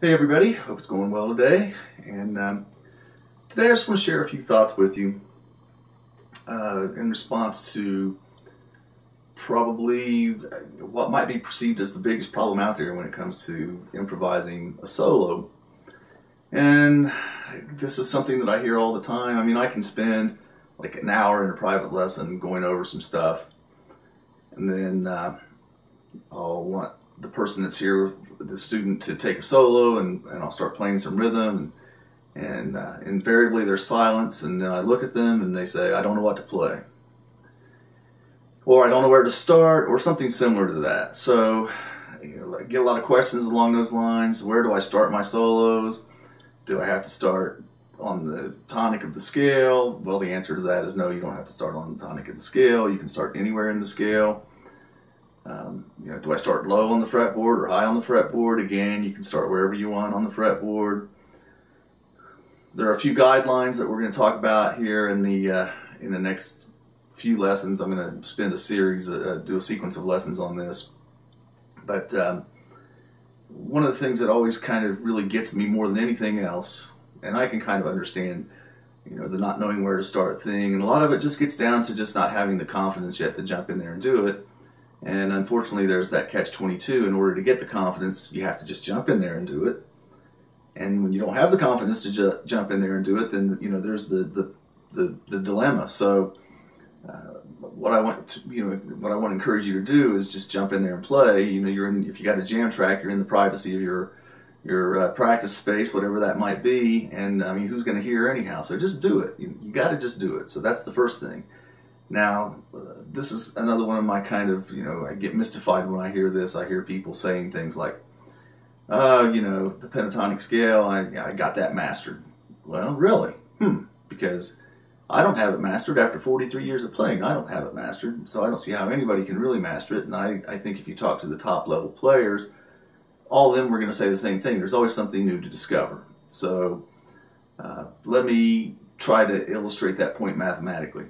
Hey everybody, hope it's going well today. And today I just want to share a few thoughts with you in response to probably what might be perceived as the biggest problem out there when it comes to improvising a solo. And this is something that I hear all the time. I mean, I can spend like an hour in a private lesson going over some stuff, and then I'll want the person that's here, the student, to take a solo, and I'll start playing some rhythm, and invariably there's silence, and then I look at them and they say, I don't know what to play, or I don't know where to start, or something similar to that. So I get a lot of questions along those lines. Where do I start my solos? Do I have to start on the tonic of the scale? Well, the answer to that is no, you don't have to start on the tonic of the scale. You can start anywhere in the scale. Do I start low on the fretboard or high on the fretboard? Again, you can start wherever you want on the fretboard. There are a few guidelines that we're going to talk about here in the next few lessons. I'm going to spend a series, do a sequence of lessons on this. But one of the things that always kind of really gets me more than anything else, and I can kind of understand, the not knowing where to start thing, and a lot of it just gets down to just not having the confidence yet to jump in there and do it. And unfortunately, there's that catch-22. In order to get the confidence, you have to just jump in there and do it. And when you don't have the confidence to jump in there and do it, then there's the dilemma. So what I want to encourage you to do is just jump in there and play. If you got a jam track, you're in the privacy of your practice space, whatever that might be. And I mean, who's going to hear anyhow? So just do it. You got to just do it. So that's the first thing. Now, this is another one of my kind of, I get mystified when I hear this. I hear people saying things like, the pentatonic scale, I got that mastered. Well, really? Because I don't have it mastered. After 43 years of playing, I don't have it mastered. So I don't see how anybody can really master it. And I think if you talk to the top level players, all of them were going to say the same thing. There's always something new to discover. So let me try to illustrate that point mathematically.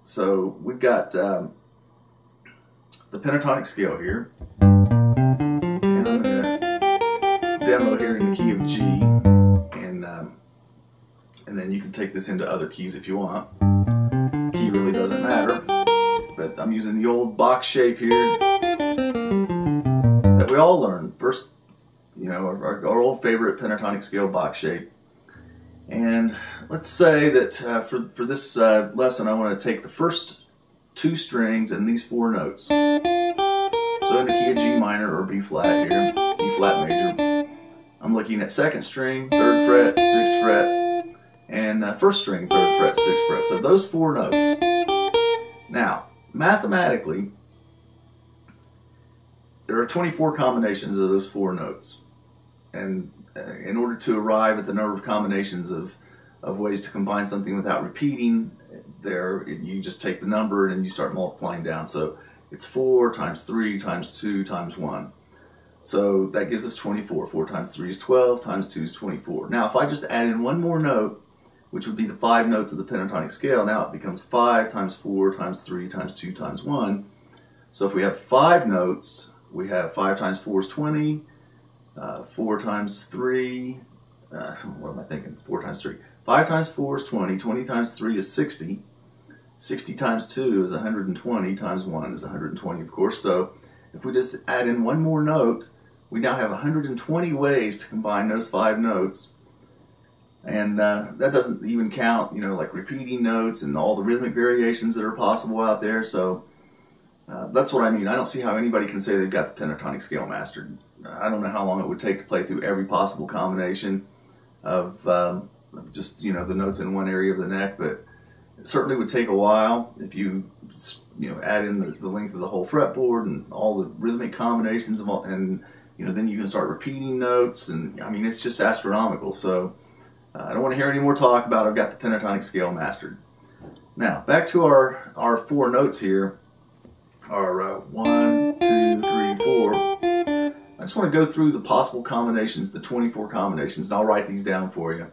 So we've got the pentatonic scale here, and I'm going to demo here in the key of G, and then you can take this into other keys if you want. Key really doesn't matter, but I'm using the old box shape here that we all learned. First, our old favorite pentatonic scale box shape. And let's say that for this lesson, I want to take the first two strings and these four notes. So in the key of G minor or B flat here, B flat major, I'm looking at second string, 3rd fret, 6th fret, and first string, 3rd fret, 6th fret. So those four notes. Now, mathematically, there are 24 combinations of those four notes. And in order to arrive at the number of combinations of ways to combine something without repeating, you just take the number and you start multiplying down. So it's 4 times 3 times 2 times 1. So that gives us 24. 4 times 3 is 12, times 2 is 24. Now if I just add in one more note, which would be the 5 notes of the pentatonic scale, now it becomes 5 times 4 times 3 times 2 times 1. So if we have 5 notes, we have 5 times 4 is 20, 4 times 3, what am I thinking? 4 times 3. 5 times 4 is 20, 20 times 3 is 60, 60 times 2 is 120, times 1 is 120, of course. So if we just add in one more note, we now have 120 ways to combine those 5 notes. And that doesn't even count, like repeating notes and all the rhythmic variations that are possible out there. So that's what I mean. I don't see how anybody can say they've got the pentatonic scale mastered. I don't know how long it would take to play through every possible combination of just the notes in one area of the neck, but it certainly would take a while if you add in the length of the whole fretboard and all the rhythmic combinations of all, and then you can start repeating notes, and I mean it's just astronomical. So I don't want to hear any more talk about I've got the pentatonic scale mastered. Now back to our four notes here. Our 1, 2, 3, 4. I just want to go through the possible combinations, the 24 combinations, and I'll write these down for you,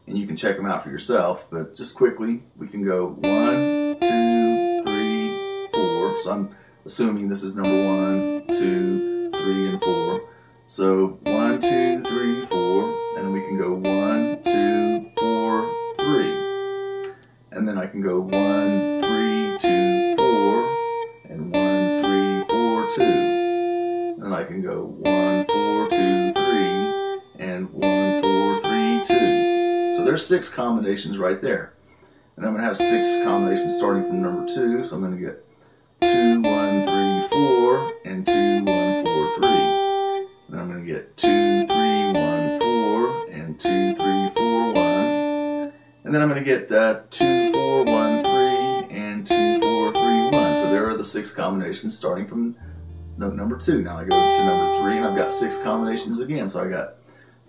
and you can check them out for yourself. But just quickly, we can go 1, 2, 3, 4. So I'm assuming this is number 1, 2, 3, and 4. So 1, 2, 3, 4, and then we can go 1, 2, 4, 3. And then I can go 1, 3, 2, 4, and 1, 3, 4, 2. And then I can go 1, 4, 2, 3, and 1, 4, 3, 2. So there's 6 combinations right there. And I'm going to have 6 combinations starting from number 2. So I'm going to get 2, 1, 3, 4, and 2, 1, 4, 3. Then I'm going to get 2, 3, 1, 4, and 2, 3, 4, 1. And then I'm going to get 2, 4, 1, 3, and 2, 4, 3, 1. So there are the 6 combinations starting from note number 2. Now I go to number 3, and I've got 6 combinations again. So I got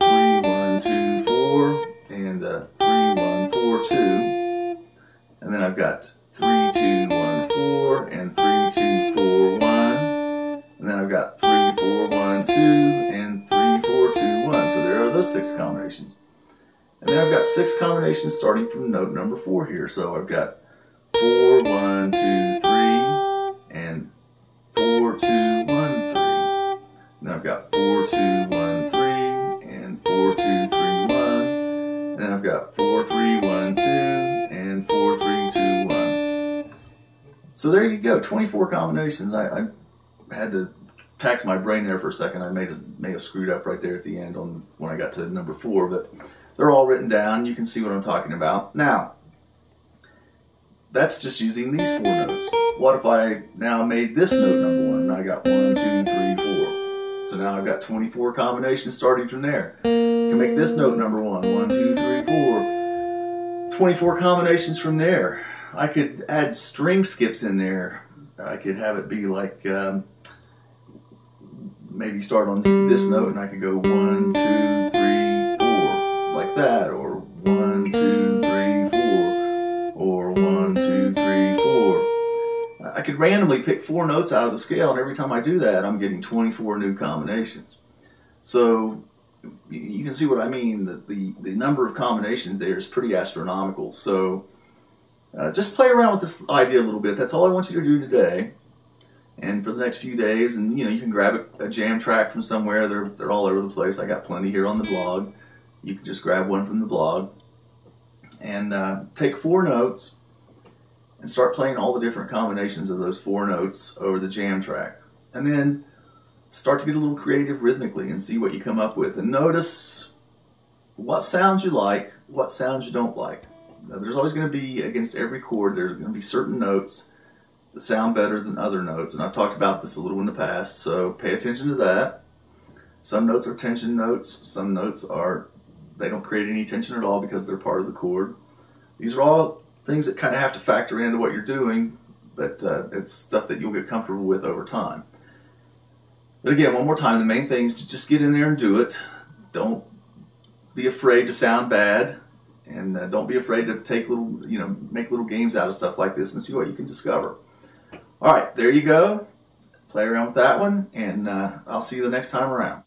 3, 1, 2, 4, and 3, 1, 4, 2. And then I've got 3, 2, 1, 4, and 3, 2, 4, 1. And then I've got 3, 4, 1, 2, and 3, 4, 2, 1. So there are those 6 combinations. And then I've got 6 combinations starting from note number 4 here. So I've got 4, 1, 2, 3, and 4, 2, 1, 3. And then I've got 4, 2, 1, 3, and 4, 2, 3, 1. And then I've got 4, 3, 1, 2, and 4, 3, 2, 1. So there you go, 24 combinations. I had to tax my brain there for a second. I may have screwed up right there at the end on when I got to number 4, but they're all written down. You can see what I'm talking about. Now, that's just using these 4 notes. What if I now made this note number 1? And I got 1, 2, 3, 4. So now I've got 24 combinations starting from there. I can make this note number 1. 1, 2, 3, 4. 24 combinations from there. I could add string skips in there. I could have it be like maybe start on this note and I could go 1, 2, 3, 4 like that, or 1, 2, 3, 4, or 1, 2, 3, 4. I could randomly pick 4 notes out of the scale, and every time I do that I'm getting 24 new combinations. So you can see what I mean. The number of combinations there is pretty astronomical. So just play around with this idea a little bit. That's all I want you to do today and for the next few days. And you can grab a jam track from somewhere. They're all over the place. I got plenty here on the blog. You can just grab one from the blog and take 4 notes and start playing all the different combinations of those 4 notes over the jam track. And then start to get a little creative rhythmically and see what you come up with. And notice what sounds you like, what sounds you don't like. Now, there's always going to be, against every chord, there's going to be certain notes that sound better than other notes. And I've talked about this a little in the past, so pay attention to that. Some notes are tension notes. Some notes they don't create any tension at all because they're part of the chord. These are all things that kind of have to factor into what you're doing, but it's stuff that you'll get comfortable with over time. But again, one more time, the main thing is to just get in there and do it. Don't be afraid to sound bad, and don't be afraid to take make little games out of stuff like this and see what you can discover. All right, there you go. Play around with that one, and I'll see you the next time around.